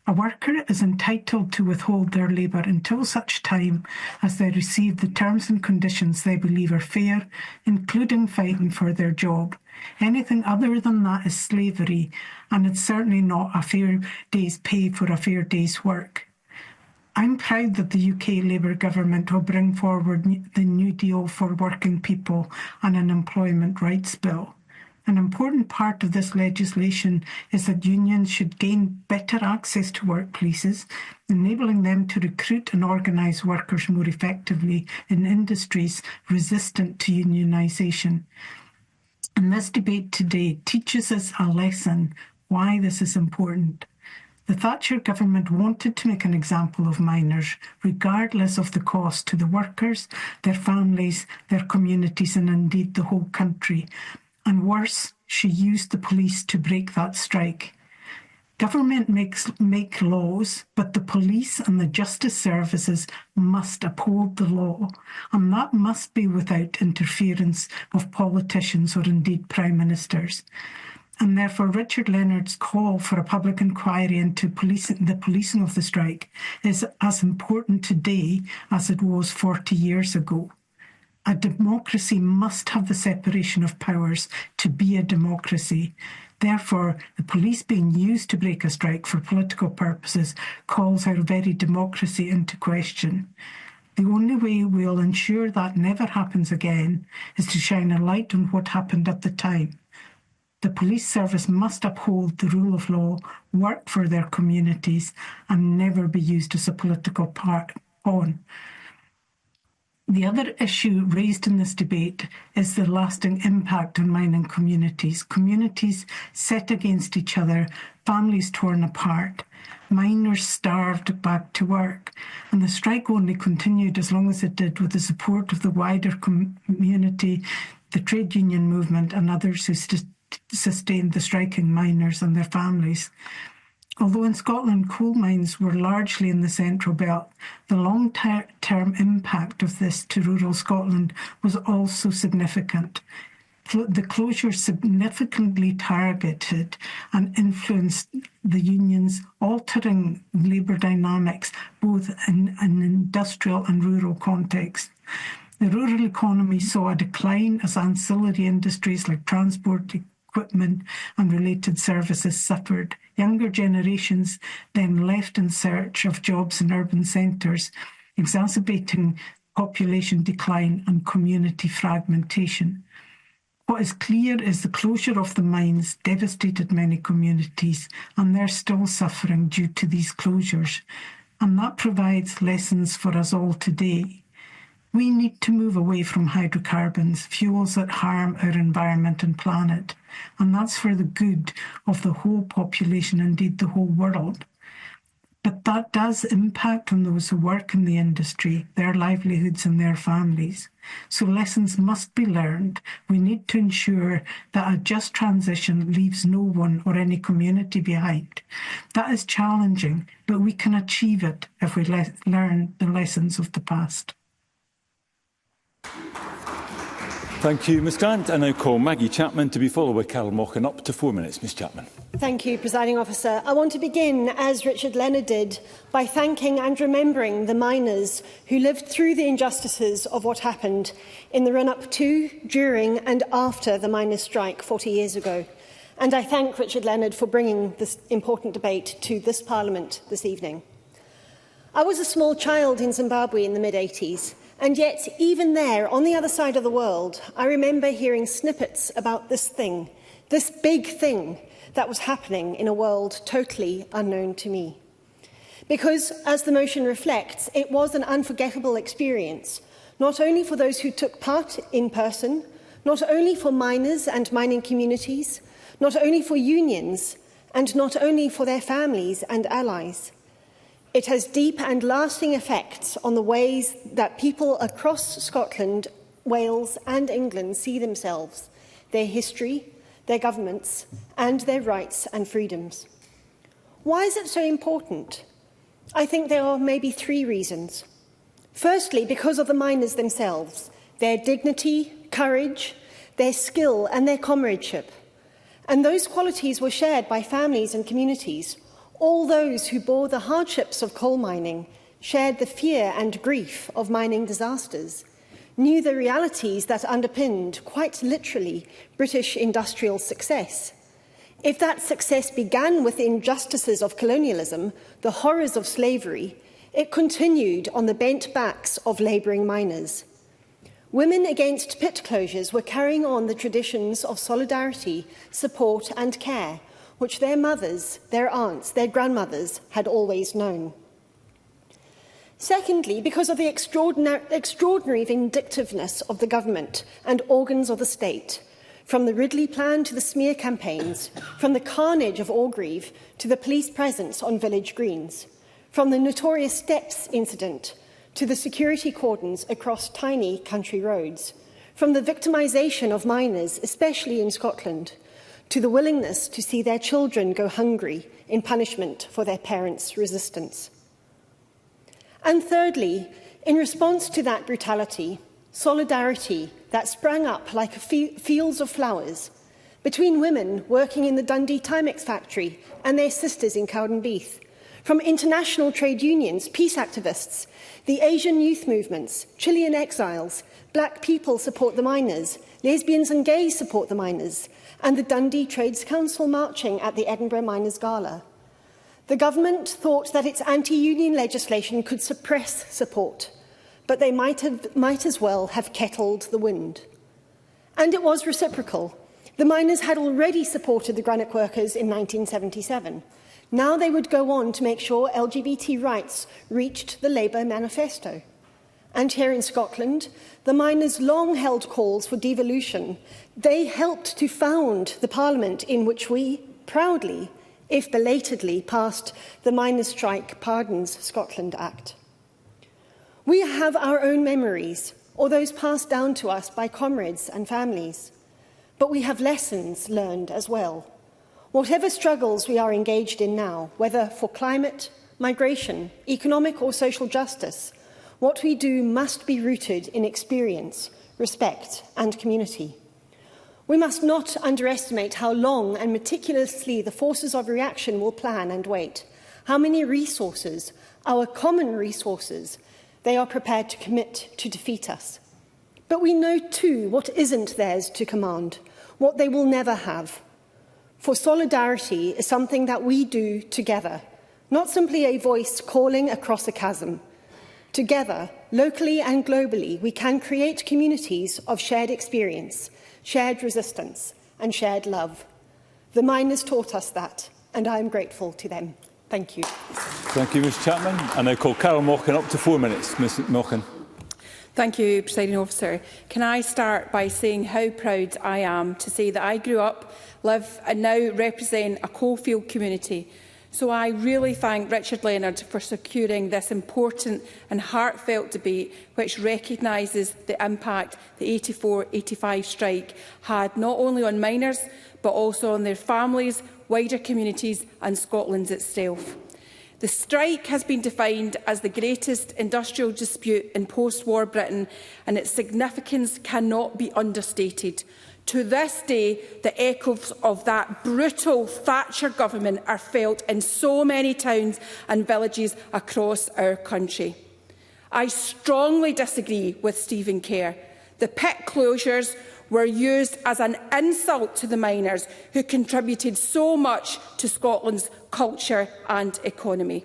A worker is entitled to withhold their labour until such time as they receive the terms and conditions they believe are fair, including fighting for their job. Anything other than that is slavery, and it's certainly not a fair day's pay for a fair day's work. I'm proud that the UK Labour Government will bring forward the New Deal for Working People and an Employment Rights Bill. An important part of this legislation is that unions should gain better access to workplaces, enabling them to recruit and organise workers more effectively in industries resistant to unionisation. And this debate today teaches us a lesson why this is important. The Thatcher government wanted to make an example of miners, regardless of the cost to the workers, their families, their communities, and indeed the whole country. And worse, she used the police to break that strike. Government make laws, but the police and the justice services must uphold the law, and that must be without interference of politicians or indeed prime ministers. And therefore, Richard Leonard's call for a public inquiry into the policing of the strike is as important today as it was 40 years ago. A democracy must have the separation of powers to be a democracy. Therefore, the police being used to break a strike for political purposes calls our very democracy into question. The only way we'll ensure that never happens again is to shine a light on what happened at the time. The police service must uphold the rule of law, work for their communities, and never be used as a political pawn. The other issue raised in this debate is the lasting impact on mining communities. Communities set against each other, families torn apart, miners starved back to work. And the strike only continued as long as it did with the support of the wider community, the trade union movement and others who sustained the striking miners and their families. Although in Scotland coal mines were largely in the Central Belt, the long-term impact of this to rural Scotland was also significant. The closure significantly targeted and influenced the unions, altering labour dynamics both in an industrial and rural context. The rural economy saw a decline as ancillary industries like transport, equipment and related services suffered. Younger generations then left in search of jobs in urban centres, exacerbating population decline and community fragmentation. What is clear is the closure of the mines devastated many communities, and they're still suffering due to these closures. And that provides lessons for us all today. We need to move away from hydrocarbons, fuels that harm our environment and planet, and that's for the good of the whole population, indeed the whole world. But that does impact on those who work in the industry, their livelihoods and their families. So lessons must be learned. We need to ensure that a just transition leaves no one or any community behind. That is challenging, but we can achieve it if we learn the lessons of the past. Thank you, Ms Grant. I now call Maggie Chapman to be followed by Carol Mochan. Up to 4 minutes, Ms Chapman. Thank you, Presiding Officer. I want to begin, as Richard Leonard did, by thanking and remembering the miners who lived through the injustices of what happened in the run-up to, during and after the miners' strike 40 years ago. And I thank Richard Leonard for bringing this important debate to this Parliament this evening. I was a small child in Zimbabwe in the mid-80s. And yet, even there, on the other side of the world, I remember hearing snippets about this thing, this big thing that was happening in a world totally unknown to me. Because, as the motion reflects, it was an unforgettable experience, not only for those who took part in person, not only for miners and mining communities, not only for unions, and not only for their families and allies. It has deep and lasting effects on the ways that people across Scotland, Wales and England see themselves, their history, their governments and their rights and freedoms. Why is it so important? I think there are maybe 3 reasons. Firstly, because of the miners themselves, their dignity, courage, their skill and their comradeship. And those qualities were shared by families and communities. All those who bore the hardships of coal mining, shared the fear and grief of mining disasters, knew the realities that underpinned, quite literally, British industrial success. If that success began with the injustices of colonialism, the horrors of slavery, it continued on the bent backs of labouring miners. Women Against Pit Closures were carrying on the traditions of solidarity, support and care, which their mothers, their aunts, their grandmothers had always known. Secondly, because of the extraordinary vindictiveness of the government and organs of the state, from the Ridley Plan to the smear campaigns, from the carnage of Orgreave to the police presence on village greens, from the notorious Steps incident to the security cordons across tiny country roads, from the victimisation of miners, especially in Scotland, to the willingness to see their children go hungry in punishment for their parents' resistance. And thirdly, in response to that brutality, solidarity that sprang up like fields of flowers between women working in the Dundee Timex factory and their sisters in Cowdenbeath, from international trade unions, peace activists, the Asian youth movements, Chilean exiles, black people support the miners, lesbians and gays support the miners, and the Dundee Trades Council marching at the Edinburgh Miners' Gala. The government thought that its anti-union legislation could suppress support, but they might as well have kettled the wind. And it was reciprocal. The miners had already supported the Greenock workers in 1977. Now they would go on to make sure LGBT rights reached the Labour manifesto. And here in Scotland, the miners' long-held calls for devolution, they helped to found the Parliament in which we proudly, if belatedly, passed the Miners' Strike Pardons Scotland Act. We have our own memories, or those passed down to us by comrades and families. But we have lessons learned as well. Whatever struggles we are engaged in now, whether for climate, migration, economic or social justice, what we do must be rooted in experience, respect and community. We must not underestimate how long and meticulously the forces of reaction will plan and wait, how many resources, our common resources, they are prepared to commit to defeat us. But we know too what isn't theirs to command, what they will never have. For solidarity is something that we do together, not simply a voice calling across a chasm. Together, locally and globally, we can create communities of shared experience, shared resistance and shared love. The miners taught us that, and I am grateful to them. Thank you. Thank you, Ms Chapman. And I call Carol Mochan up to 4 minutes. Ms Mochan. Thank you, Presiding Officer. Can I start by saying how proud I am to say that I grew up, live and now represent a coalfield community. So I really thank Richard Leonard for securing this important and heartfelt debate which recognises the impact the 84-85 strike had not only on miners but also on their families, wider communities and Scotland itself. The strike has been defined as the greatest industrial dispute in post-war Britain, and its significance cannot be understated. To this day, the echoes of that brutal Thatcher government are felt in so many towns and villages across our country. I strongly disagree with Stephen Kerr. The pit closures were used as an insult to the miners who contributed so much to Scotland's culture and economy.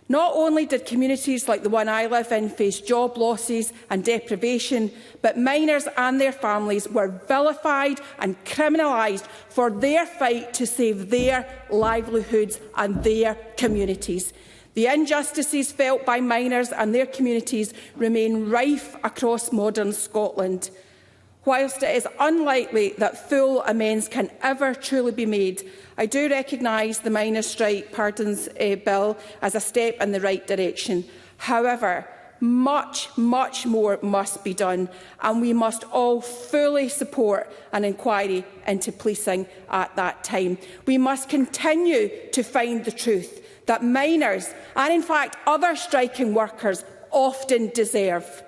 Not only did communities like the one I live in face job losses and deprivation, but miners and their families were vilified and criminalised for their fight to save their livelihoods and their communities. The injustices felt by miners and their communities remain rife across modern Scotland. Whilst it is unlikely that full amends can ever truly be made, I do recognise the miners' strike pardons bill as a step in the right direction. However, much more must be done, and we must all fully support an inquiry into policing at that time. We must continue to find the truth that miners, and in fact other striking workers, often deserve.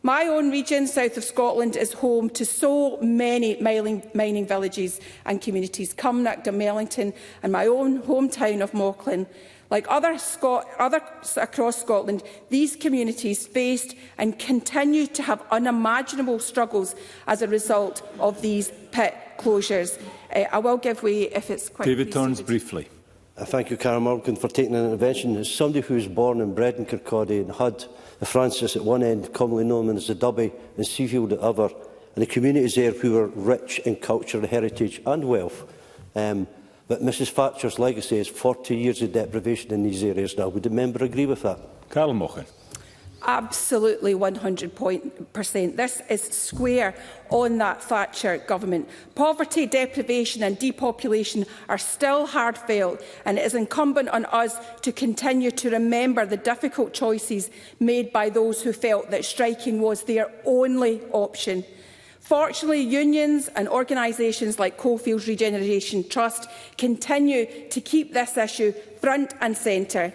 My own region, south of Scotland, is home to so many mining villages and communities, Cumnock, Dunmellington and my own hometown of Mauchline. Like others across Scotland, these communities faced and continue to have unimaginable struggles as a result of these pit closures. I will give way if it's quite David Torrance, briefly. Thank you, Karen Morgan, for taking an intervention. As somebody who was born and bred in Kirkcaldy and had the Francis at one end, commonly known as the Dubby, and Seafield at the other, and the communities there who were rich in culture, heritage and wealth. But Mrs Thatcher's legacy is 40 years of deprivation in these areas now. Would the member agree with that? Carol Mochan. Absolutely 100%. This is square on that Thatcher government. Poverty, deprivation and depopulation are still hard felt, and it is incumbent on us to continue to remember the difficult choices made by those who felt that striking was their only option. Fortunately, unions and organisations like Coalfields Regeneration Trust continue to keep this issue front and centre.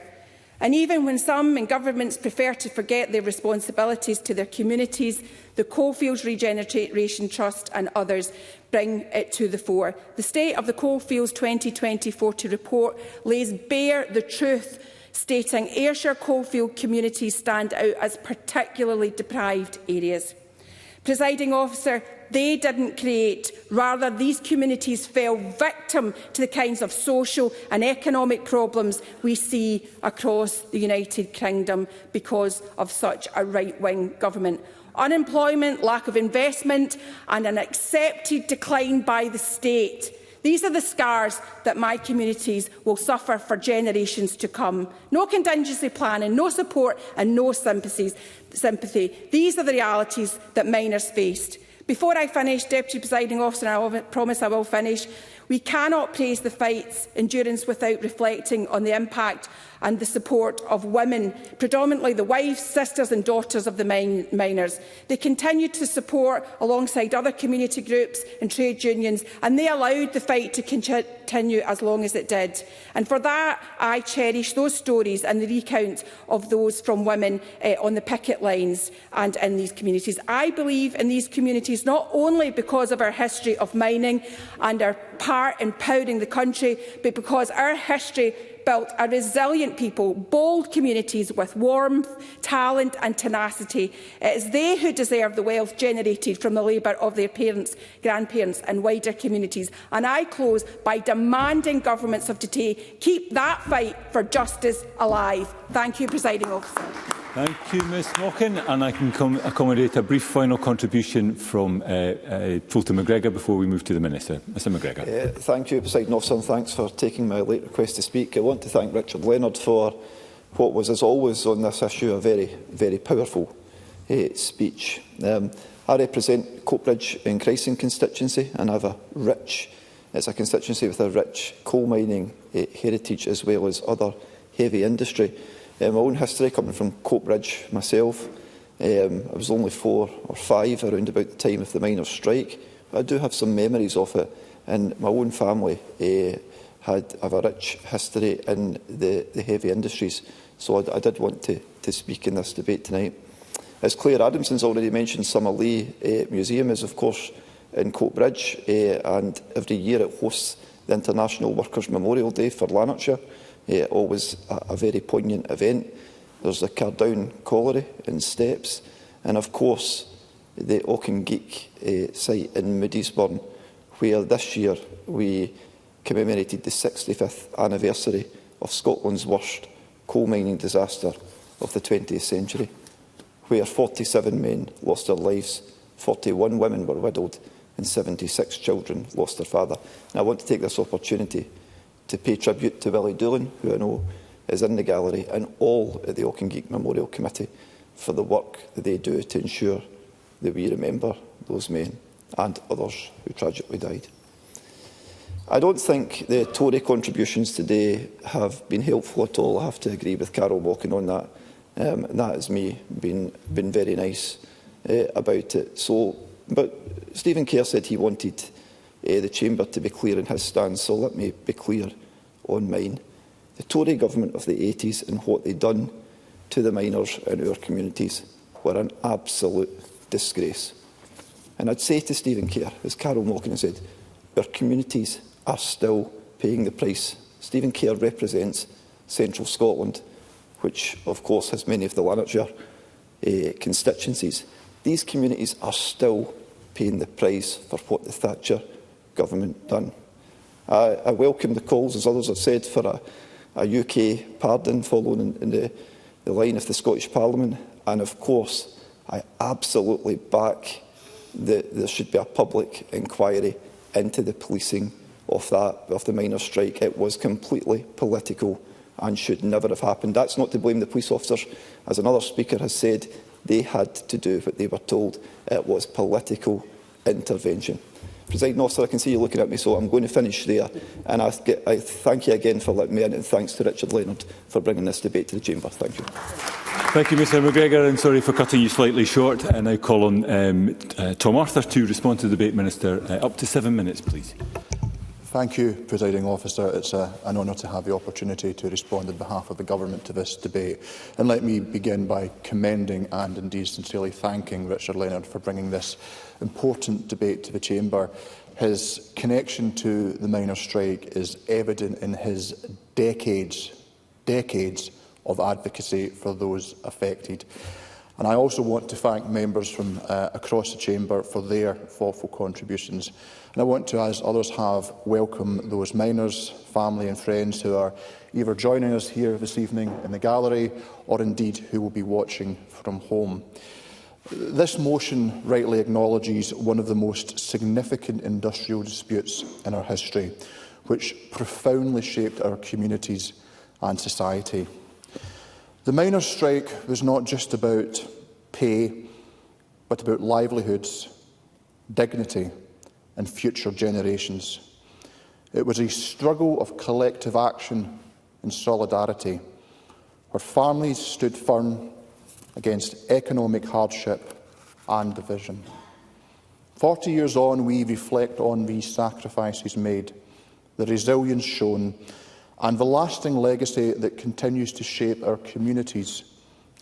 And even when some in governments prefer to forget their responsibilities to their communities, the Coalfields Regeneration Trust and others bring it to the fore. The State of the Coalfields 2020-40 report lays bare the truth, stating Ayrshire coalfield communities stand out as particularly deprived areas. Presiding Officer, they didn't create. Rather, these communities fell victim to the kinds of social and economic problems we see across the United Kingdom because of such a right-wing government. Unemployment, lack of investment and an accepted decline by the state. These are the scars that my communities will suffer for generations to come. No contingency planning, no support and no sympathy. These are the realities that miners faced. Before I finish, Deputy Presiding Officer, and I promise I will finish, we cannot praise the fight's endurance without reflecting on the impact and the support of women, predominantly the wives, sisters and daughters of the miners. They continued to support alongside other community groups and trade unions, and they allowed the fight to continue as long as it did. And for that, I cherish those stories and the recount of those from women on the picket lines and in these communities. I believe in these communities not only because of our history of mining and our part in powering the country, but because our history built a resilient people, bold communities with warmth, talent and tenacity. It is they who deserve the wealth generated from the labour of their parents, grandparents and wider communities. And I close by demanding governments of today keep that fight for justice alive. Thank you, Presiding Officer. Thank you, Ms Mochan. And I can accommodate a brief final contribution from Fulton McGregor before we move to the Minister. Mr McGregor. Thank you, Presiding Officer, and thanks for taking my late request to speak. I want to thank Richard Leonard for what was, as always on this issue, a very powerful speech. I represent Coatbridge in Christing constituency, and I have it's a constituency with a rich coal mining heritage as well as other heavy industry. My own history, coming from Coatbridge myself, I was only 4 or 5 around about the time of the miners' strike. But I do have some memories of it, and my own family have a rich history in the heavy industries. So I did want to speak in this debate tonight. As Claire Adamson's already mentioned, Summerlee Museum is, of course, in Coatbridge, and every year it hosts the International Workers' Memorial Day for Lanarkshire. Always a very poignant event. There's the Cardown Colliery in Steps, and of course the Auchengeek site in Moodiesburn, where this year we commemorated the 65th anniversary of Scotland's worst coal mining disaster of the 20th century, where 47 men lost their lives, 41 women were widowed, and 76 children lost their father. And I want to take this opportunity to pay tribute to Willie Doolan, who I know is in the gallery, and all at the Auchengeek Memorial Committee for the work that they do to ensure that we remember those men and others who tragically died. I don't think the Tory contributions today have been helpful at all. I have to agree with Carol Walken on that. And that is me being very nice about it. But Stephen Kerr said he wanted the Chamber to be clear in his stance, so let me be clear on mine. The Tory government of the 80s and what they'd done to the miners in our communities were an absolute disgrace. And I'd say to Stephen Kerr, as Carol Walken said, our communities are still paying the price. Stephen Kerr represents Central Scotland, which of course has many of the Lanarkshire constituencies. These communities are still paying the price for what the Thatcher government done. I welcome the calls, as others have said, for a UK pardon following in the line of the Scottish Parliament, and of course I absolutely back that there should be a public inquiry into the policing of the miners' strike. It was completely political and should never have happened. That's not to blame the police officers. As another speaker has said, they had to do what they were told. It was political intervention. Presiding Officer, I can see you looking at me, so I'm going to finish there. And I thank you again for letting me in, and thanks to Richard Leonard for bringing this debate to the Chamber. Thank you. Thank you, Mr McGregor, and sorry for cutting you slightly short. I now call on Tom Arthur to respond to the debate. Minister, up to 7 minutes, please. Thank you, Presiding Officer. It's an honour to have the opportunity to respond on behalf of the Government to this debate. And let me begin by commending and indeed sincerely thanking Richard Leonard for bringing this important debate to the Chamber. His connection to the miners' strike is evident in his decades of advocacy for those affected. And I also want to thank members from across the Chamber for their thoughtful contributions. And I want to, as others have, welcome those miners, family and friends who are either joining us here this evening in the gallery or indeed who will be watching from home. This motion rightly acknowledges one of the most significant industrial disputes in our history, which profoundly shaped our communities and society. The miners' strike was not just about pay, but about livelihoods, dignity and future generations. It was a struggle of collective action and solidarity, where families stood firm against economic hardship and division. 40 years on, we reflect on these sacrifices made, the resilience shown, and the lasting legacy that continues to shape our communities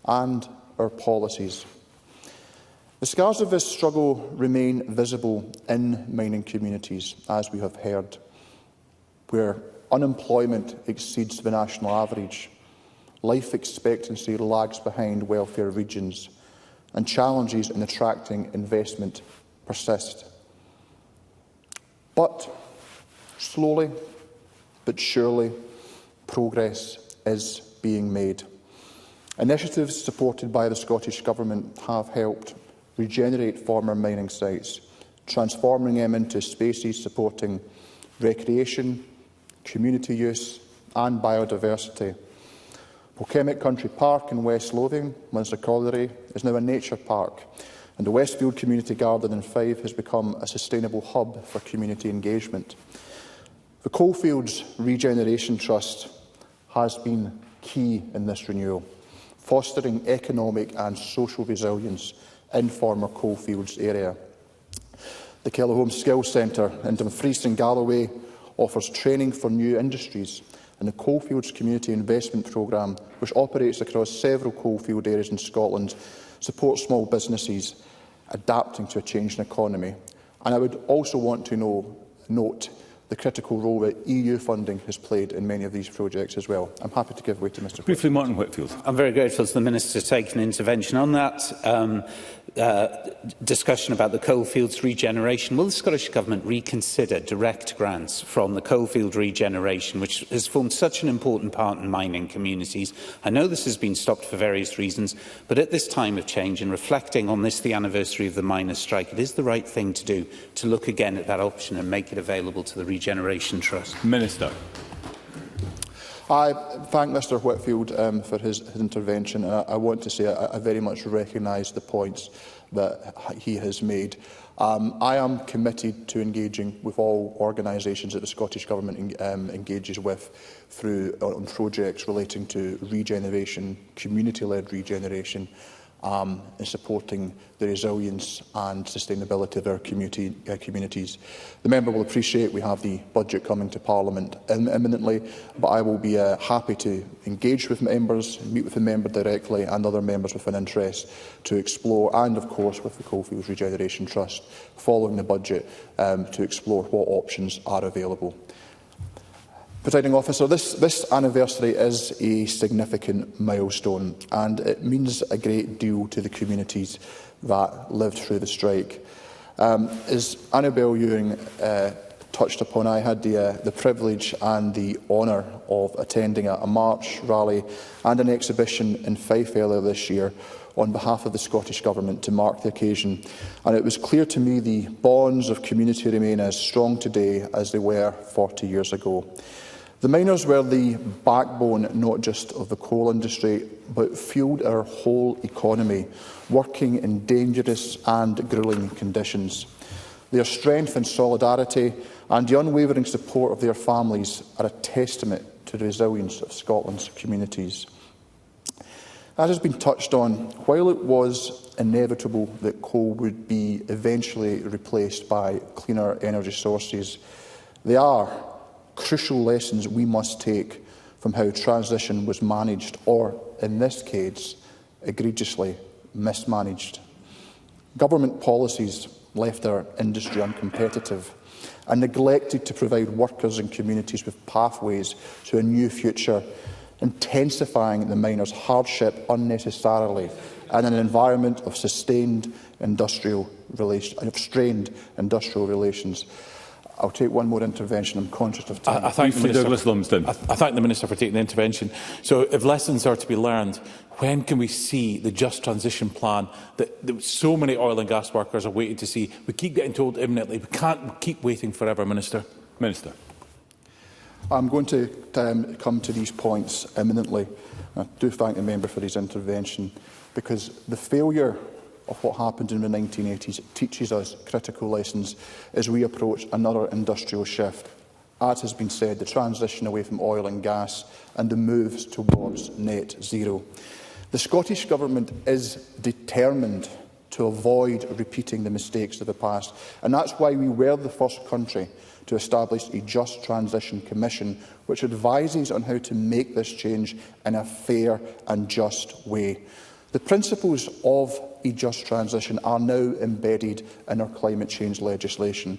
and our policies. The scars of this struggle remain visible in mining communities, as we have heard, where unemployment exceeds the national average, life expectancy lags behind welfare regions, and challenges in attracting investment persist. But slowly but surely, progress is being made. Initiatives supported by the Scottish Government have helped regenerate former mining sites, transforming them into spaces supporting recreation, community use and biodiversity. Polkemic Country Park in West Lothian, Munster Colliery, is now a nature park, and the Westfield Community Garden in Fife has become a sustainable hub for community engagement. The Coalfields Regeneration Trust has been key in this renewal, fostering economic and social resilience in former coalfields area. The Kellerholm Skills Centre in Dumfries and Galloway offers training for new industries, and the Coalfields Community Investment Programme, which operates across several coalfield areas in Scotland, supports small businesses adapting to a changing economy. And I would also want to note the critical role that EU funding has played in many of these projects as well. I'm happy to give way to Mr. Briefly, Martin Whitfield. I'm very grateful to the Minister to take an intervention on that. Discussion about the coalfields regeneration. Will the Scottish Government reconsider direct grants from the coalfield regeneration, which has formed such an important part in mining communities? I know this has been stopped for various reasons, but at this time of change and reflecting on this, the anniversary of the miners' strike, it is the right thing to do to look again at that option and make it available to the Regeneration Trust. Minister. I thank Mr Whitfield for his intervention. I want to say I very much recognise the points that he has made. I am committed to engaging with all organisations that the Scottish Government engages with on projects relating to regeneration, community-led regeneration, and supporting the resilience and sustainability of our communities. The member will appreciate we have the budget coming to Parliament imminently, but I will be happy to engage with members, meet with the member directly and other members with an interest to explore, and of course with the Coalfields Regeneration Trust, following the budget, to explore what options are available. Presiding Officer, this anniversary is a significant milestone, and it means a great deal to the communities that lived through the strike. As Annabel Ewing touched upon, I had the privilege and the honour of attending a march, rally and an exhibition in Fife earlier this year on behalf of the Scottish Government to mark the occasion, and it was clear to me the bonds of community remain as strong today as they were 40 years ago. The miners were the backbone not just of the coal industry, but fuelled our whole economy, working in dangerous and gruelling conditions. Their strength and solidarity and the unwavering support of their families are a testament to the resilience of Scotland's communities. As has been touched on, while it was inevitable that coal would be eventually replaced by cleaner energy sources, there are crucial lessons we must take from how transition was managed, or, in this case, egregiously mismanaged. Government policies left our industry uncompetitive and neglected to provide workers and communities with pathways to a new future, intensifying the miners' hardship unnecessarily in an environment of strained industrial relations. I'll take one more intervention. I'm conscious of time. I thank the Minister for taking the intervention. So, if lessons are to be learned, when can we see the Just Transition Plan that so many oil and gas workers are waiting to see? We keep getting told imminently. We can't keep waiting forever, Minister. I'm going to come to these points imminently. I do thank the member for his intervention, because the failure of what happened in the 1980s teaches us critical lessons as we approach another industrial shift. As has been said, the transition away from oil and gas and the moves towards net zero. The Scottish Government is determined to avoid repeating the mistakes of the past, and that's why we were the first country to establish a Just Transition Commission, which advises on how to make this change in a fair and just way. The principles of a just transition are now embedded in our climate change legislation.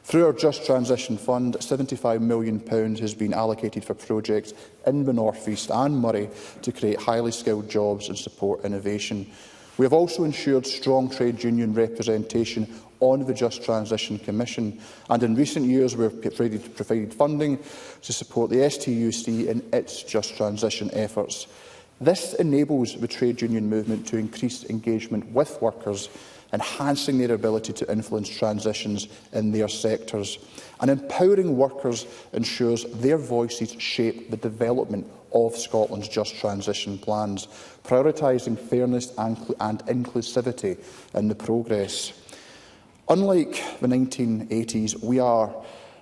Through our Just Transition Fund, £75 million has been allocated for projects in the North East and Moray to create highly skilled jobs and support innovation. We have also ensured strong trade union representation on the Just Transition Commission, and in recent years we have provided funding to support the STUC in its Just Transition efforts. This enables the trade union movement to increase engagement with workers enhancing their ability to influence transitions in their sectors. And empowering workers ensures their voices shape the development of Scotland's just transition plans, prioritising fairness and inclusivity in the progress. Unlike the 1980s, we are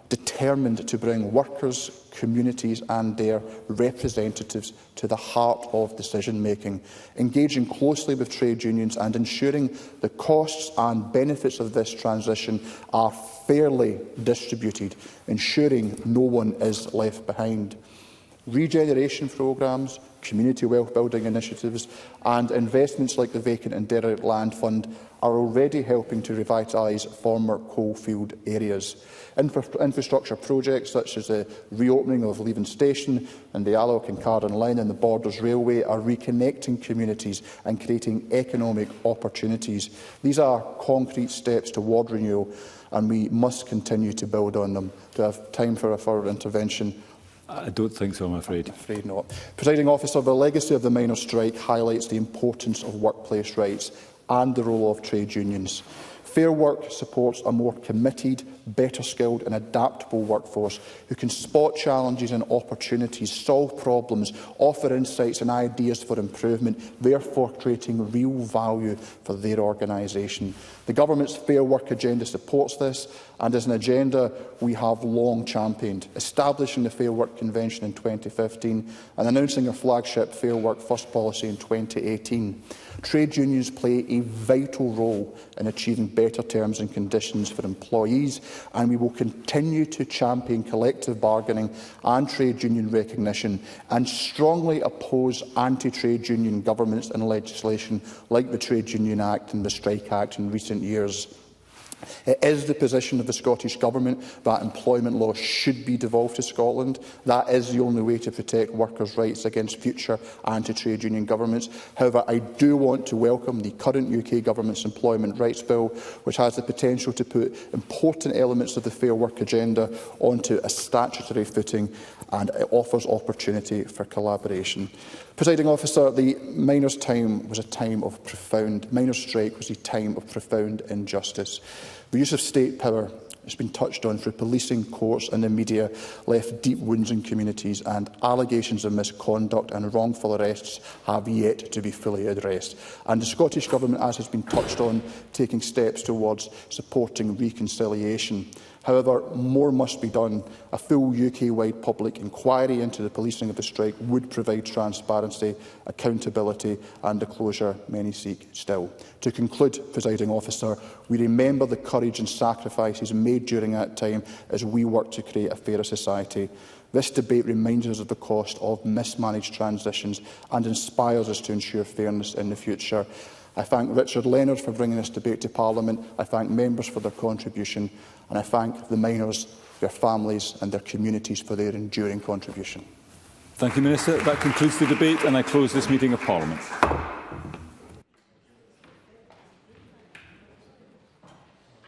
determined to bring workers, communities and their representatives to the heart of decision-making, engaging closely with trade unions and ensuring the costs and benefits of this transition are fairly distributed, ensuring no one is left behind. Regeneration programmes, community wealth building initiatives and investments like the Vacant and Derelict Land Fund are already helping to revitalise former coalfield areas. Infrastructure projects such as the reopening of Leven Station and the Alloch and Carden Line and the Borders Railway are reconnecting communities and creating economic opportunities. These are concrete steps toward renewal and we must continue to build on them. Do I have time for a further intervention? I don't think so, I'm afraid. I'm afraid not. Presiding Officer, the legacy of the miners' strike highlights the importance of workplace rights and the role of trade unions. Fair Work supports a more committed, better skilled and adaptable workforce who can spot challenges and opportunities, solve problems, offer insights and ideas for improvement, therefore creating real value for their organisation. The Government's Fair Work agenda supports this and is an agenda we have long championed, establishing the Fair Work Convention in 2015 and announcing a flagship Fair Work First policy in 2018. Trade unions play a vital role in achieving better terms and conditions for employees, and we will continue to champion collective bargaining and trade union recognition and strongly oppose anti-trade union governments and legislation like the Trade Union Act and the Strike Act in recent years. It is the position of the Scottish Government that employment law should be devolved to Scotland. That is the only way to protect workers' rights against future anti-trade union governments. However, I do want to welcome the current UK Government's Employment Rights Bill, which has the potential to put important elements of the Fair Work agenda onto a statutory footing, and it offers opportunity for collaboration. Presiding Officer, the miners' time was a time of profound, miners' strike was a time of profound injustice. The use of state power has been touched on through policing, courts and the media left deep wounds in communities, and allegations of misconduct and wrongful arrests have yet to be fully addressed. And the Scottish Government, as has been touched on, taking steps towards supporting reconciliation. However, more must be done. A full UK-wide public inquiry into the policing of the strike would provide transparency, accountability and the closure many seek still. To conclude, Presiding Officer, we remember the courage and sacrifices made during that time as we work to create a fairer society. This debate reminds us of the cost of mismanaged transitions and inspires us to ensure fairness in the future. I thank Richard Leonard for bringing this debate to Parliament. I thank members for their contribution, and I thank the miners, their families and their communities for their enduring contribution. Thank you, Minister. That concludes the debate, and I close this meeting of Parliament.